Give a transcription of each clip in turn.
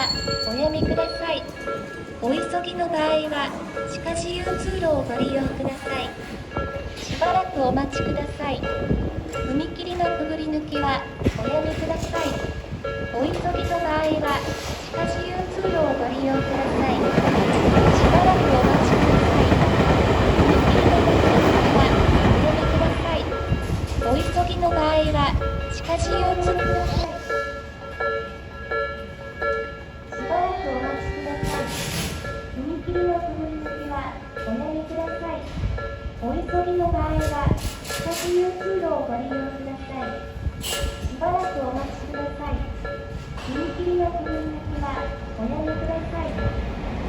はおやめください。お急ぎの場合は地下自由通路をご利用ください。しばらくお待ちください。踏切のくぐり抜きはおやめください。お急ぎの場合は地下自由通路をご利用ください。しばらくお待ちください。踏切のくぐり抜きはおやめください。お急ぎの場合は地下自由通路ください。しばらくお待ちください。踏切のくぐり抜きはおやめください。お急ぎの場合は地下自由通路をご利用ください。しばらくお待ちください。踏切のくぐり抜きはおやめください。お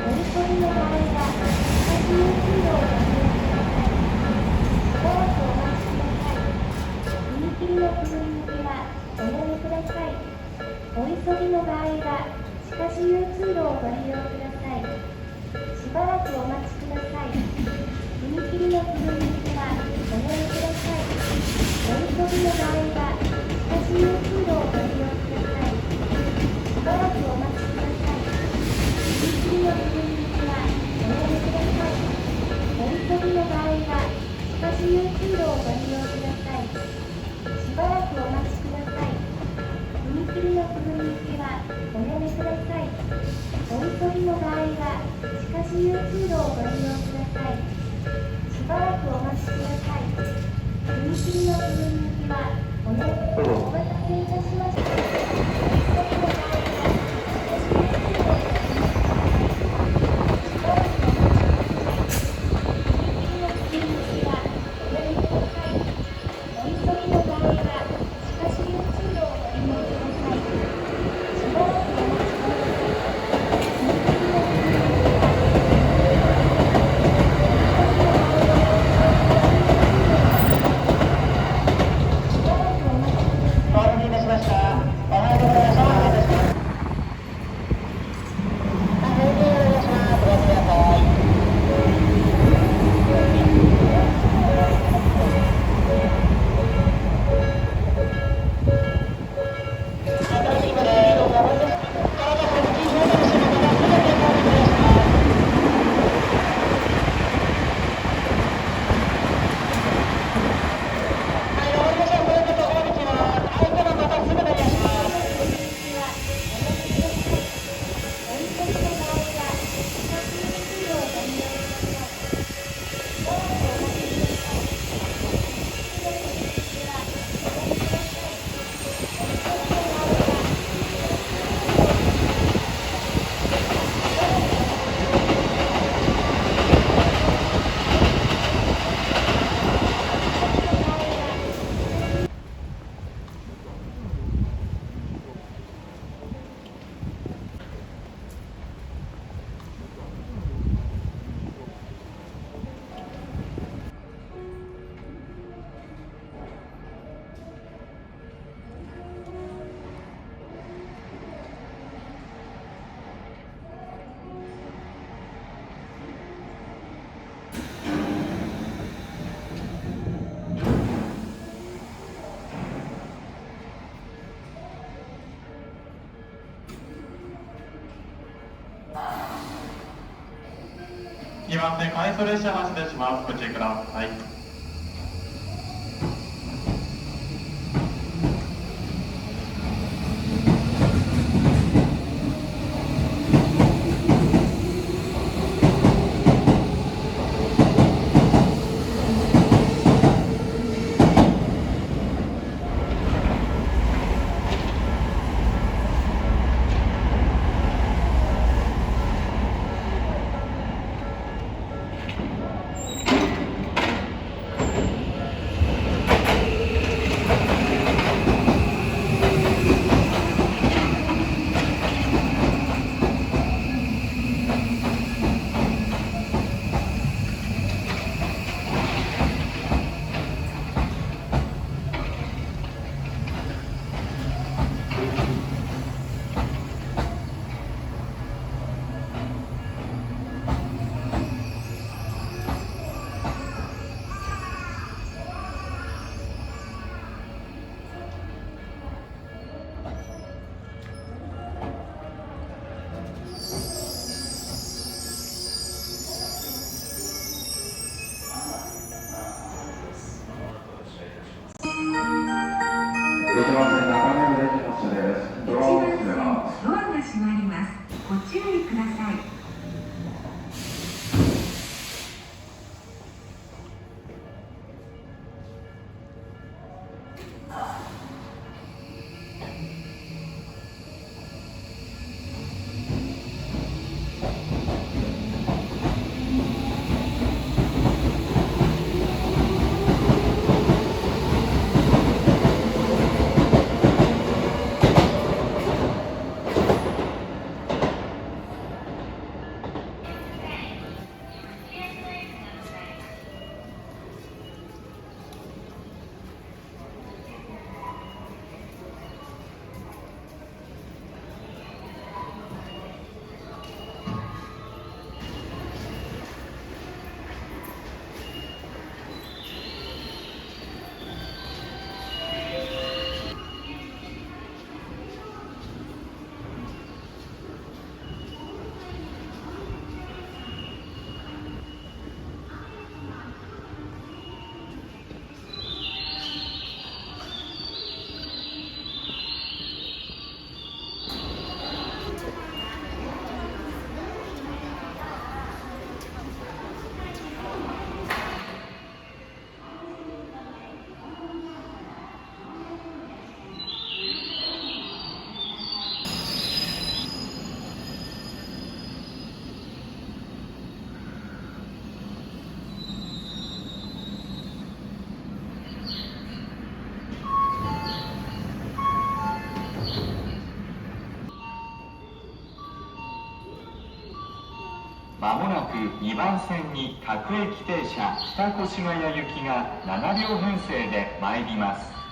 急ぎの場合は地下自由通路をご利用ください。しばらくお待ちください。踏切のくぐり抜きはおやめください。お急ぎの場合は地下自由通路をご利用ください。しばらくお待ちください。踏切のくぐり抜きはおやめください。お急ぎの場合は地下自由通路をご利用ください。しばらくお待ちください。踏切のくぐり抜きはおやめください。お急ぎの場合は地下自由通路をご利用ください。しばらくお待ちください。踏切のくぐり抜きはおやめください。お急ぎの場合は地下自由通路をご利用ください。しばらくお待ちください。踏切のくぐり抜きはおやめください。お待たせいたしました。お急ぎの場合は地下自由通路をご利用ください。しばらくお待ちください。踏切のくぐり抜きはおやめください。お急ぎの場合は地下自由通路をご利用ください。しばらくお待ちください。踏切のくぐり抜きはお待たせいたしました。おはようございます。2番手回送列車発車します。ご注意ください。番線中目黒駅発車です。ドアを閉めます。ドアが閉まります。ご注意ください。まもなく2番線に各駅停車北越谷行きが7両編成で参ります。